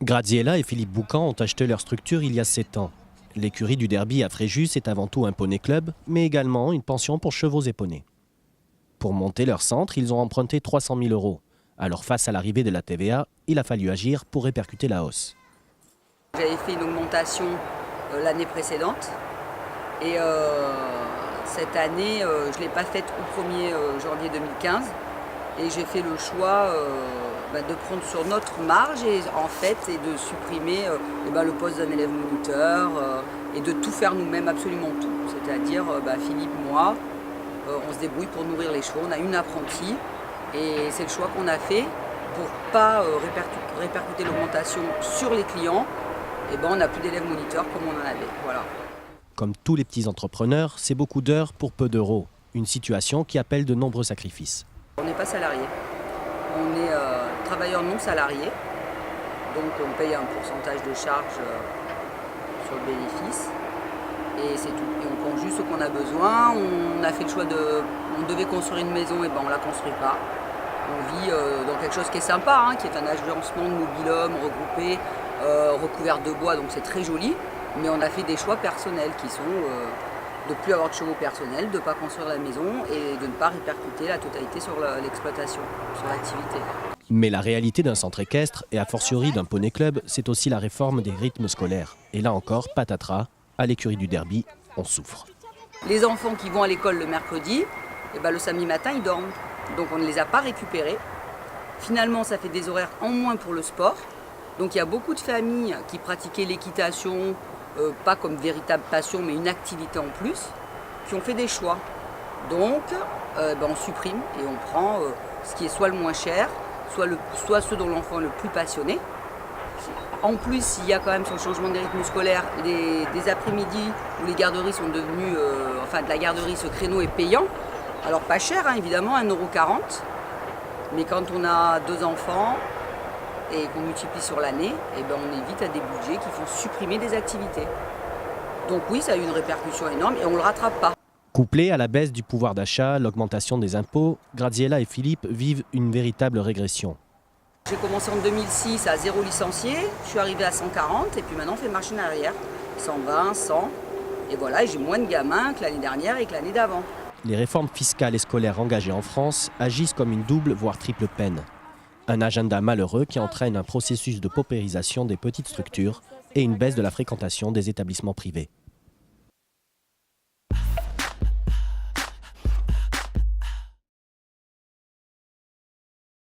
Graziella et Philippe Boucan ont acheté leur structure il y a 7 ans. L'écurie du Derby à Fréjus est avant tout un poney club, mais également une pension pour chevaux et poneys. Pour monter leur centre, ils ont emprunté 300 000 €. Alors face à l'arrivée de la TVA, il a fallu agir pour répercuter la hausse. J'avais fait une augmentation l'année précédente et cette année, je ne l'ai pas faite au 1er janvier 2015 et j'ai fait le choix de prendre sur notre marge et de supprimer le poste d'un élève moniteur et de tout faire nous-mêmes, absolument tout. C'est-à-dire Philippe, moi, on se débrouille pour nourrir les chevaux. On a une apprentie et c'est le choix qu'on a fait pour ne pas répercuter l'augmentation sur les clients. On n'a plus d'élèves moniteurs comme on en avait. Voilà. Comme tous les petits entrepreneurs, c'est beaucoup d'heures pour peu d'euros. Une situation qui appelle de nombreux sacrifices. On n'est pas salarié. On est travailleur non salarié. Donc on paye un pourcentage de charge sur le bénéfice. Et c'est tout. Et on prend juste ce qu'on a besoin. On a fait le choix on devait construire une maison, et on ne la construit pas. On vit dans quelque chose qui est sympa, qui est un agencement de mobil-hommes regroupé, recouvert de bois, donc c'est très joli. Mais on a fait des choix personnels qui sont de ne plus avoir de chevaux personnels, de ne pas construire la maison et de ne pas répercuter la totalité sur l'exploitation, sur l'activité. Mais la réalité d'un centre équestre, et a fortiori d'un poney club, c'est aussi la réforme des rythmes scolaires. Et là encore, patatras, à l'écurie du Derby, on souffre. Les enfants qui vont à l'école le mercredi, le samedi matin, ils dorment. Donc on ne les a pas récupérés. Finalement, ça fait des horaires en moins pour le sport. Donc il y a beaucoup de familles qui pratiquaient l'équitation, pas comme véritable passion, mais une activité en plus, qui ont fait des choix. Donc on supprime et on prend ce qui est soit le moins cher, soit ceux dont l'enfant est le plus passionné. En plus, il y a quand même sur le changement des rythmes scolaires, des après-midi où les garderies sont devenues, de la garderie, ce créneau est payant. Alors pas cher, évidemment, 1,40 €. Mais quand on a 2 enfants et qu'on multiplie sur l'année, on est vite à des budgets qui font supprimer des activités. Donc oui, ça a eu une répercussion énorme et on ne le rattrape pas. Couplé à la baisse du pouvoir d'achat, l'augmentation des impôts, Graziella et Philippe vivent une véritable régression. J'ai commencé en 2006 à 0 licenciés, je suis arrivée à 140 et puis maintenant on fait machine arrière. 120, 100 et voilà, j'ai moins de gamins que l'année dernière et que l'année d'avant. Les réformes fiscales et scolaires engagées en France agissent comme une double voire triple peine. Un agenda malheureux qui entraîne un processus de paupérisation des petites structures et une baisse de la fréquentation des établissements privés.